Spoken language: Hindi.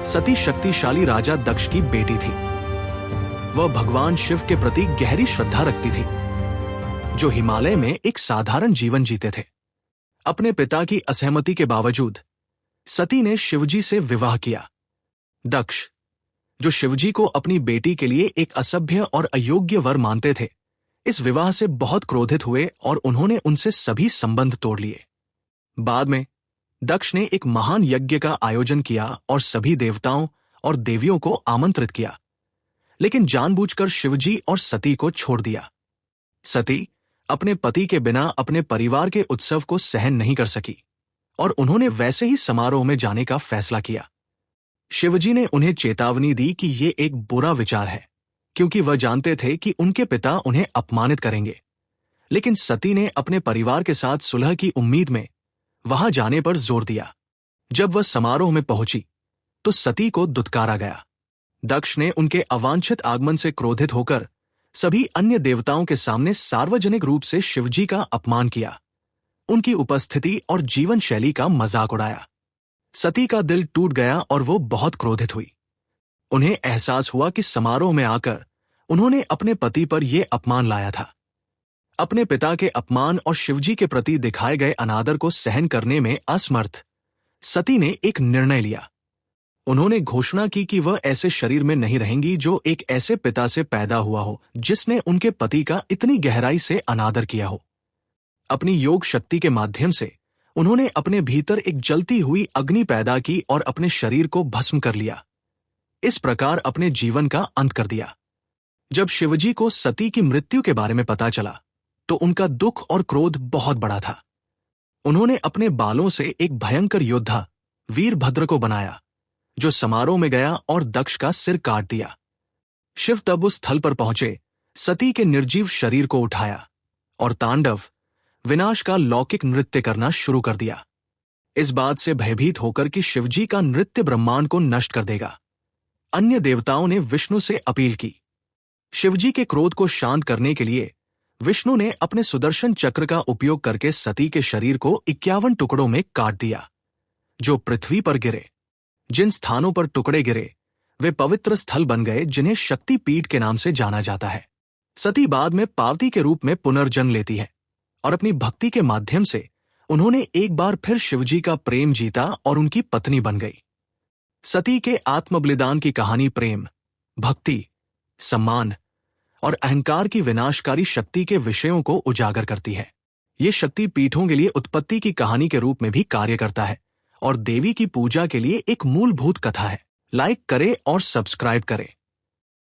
सती शक्तिशाली राजा दक्ष की बेटी थी। वह भगवान शिव के प्रति गहरी श्रद्धा रखती थी, जो हिमालय में एक साधारण जीवन जीते थे। अपने पिता की असहमति के बावजूद सती ने शिवजी से विवाह किया। दक्ष, जो शिवजी को अपनी बेटी के लिए एक असभ्य और अयोग्य वर मानते थे, इस विवाह से बहुत क्रोधित हुए और उन्होंने उनसे सभी संबंध तोड़ लिए। बाद में दक्ष ने एक महान यज्ञ का आयोजन किया और सभी देवताओं और देवियों को आमंत्रित किया, लेकिन जानबूझकर शिवजी और सती को छोड़ दिया। सती अपने पति के बिना अपने परिवार के उत्सव को सहन नहीं कर सकी और उन्होंने वैसे ही समारोह में जाने का फैसला किया। शिवजी ने उन्हें चेतावनी दी कि ये एक बुरा विचार है, क्योंकि वह जानते थे कि उनके पिता उन्हें अपमानित करेंगे। लेकिन सती ने अपने परिवार के साथ सुलह की उम्मीद में वहां जाने पर जोर दिया। जब वह समारोह में पहुंची तो सती को दुत्कारा गया। दक्ष ने उनके अवांछित आगमन से क्रोधित होकर सभी अन्य देवताओं के सामने सार्वजनिक रूप से शिवजी का अपमान किया, उनकी उपस्थिति और जीवन शैली का मजाक उड़ाया। सती का दिल टूट गया और वो बहुत क्रोधित हुई। उन्हें एहसास हुआ कि समारोह में आकर उन्होंने अपने पति पर यह अपमान लाया था। अपने पिता के अपमान और शिवजी के प्रति दिखाए गए अनादर को सहन करने में असमर्थ सती ने एक निर्णय लिया। उन्होंने घोषणा की कि वह ऐसे शरीर में नहीं रहेंगी जो एक ऐसे पिता से पैदा हुआ हो जिसने उनके पति का इतनी गहराई से अनादर किया हो। अपनी योग शक्ति के माध्यम से उन्होंने अपने भीतर एक जलती हुई अग्नि पैदा की और अपने शरीर को भस्म कर लिया। इस प्रकार अपने जीवन का अंत कर दिया। जब शिवजी को सती की मृत्यु के बारे में पता चला तो उनका दुख और क्रोध बहुत बड़ा था। उन्होंने अपने बालों से एक भयंकर योद्धा वीरभद्र को बनाया, जो समारोह में गया और दक्ष का सिर काट दिया। शिव तब उस स्थल पर पहुंचे, सती के निर्जीव शरीर को उठाया और तांडव विनाश का लौकिक नृत्य करना शुरू कर दिया, इस बात से भयभीत होकर कि शिवजी का नृत्य ब्रह्मांड को नष्ट कर देगा। अन्य देवताओं ने विष्णु से अपील की। शिवजी के क्रोध को शांत करने के लिए विष्णु ने अपने सुदर्शन चक्र का उपयोग करके सती के शरीर को 51 टुकड़ों में काट दिया, जो पृथ्वी पर गिरे। जिन स्थानों पर टुकड़े गिरे वे पवित्र स्थल बन गए, जिन्हें शक्ति पीठ के नाम से जाना जाता है। सती बाद में पार्वती के रूप में पुनर्जन्म लेती है और अपनी भक्ति के माध्यम से उन्होंने एक बार फिर शिवजी का प्रेम जीता और उनकी पत्नी बन गई। सती के आत्मबलिदान की कहानी प्रेम, भक्ति, सम्मान और अहंकार की विनाशकारी शक्ति के विषयों को उजागर करती है। ये शक्ति पीठों के लिए उत्पत्ति की कहानी के रूप में भी कार्य करता है और देवी की पूजा के लिए एक मूलभूत कथा है। लाइक करें और सब्सक्राइब करें।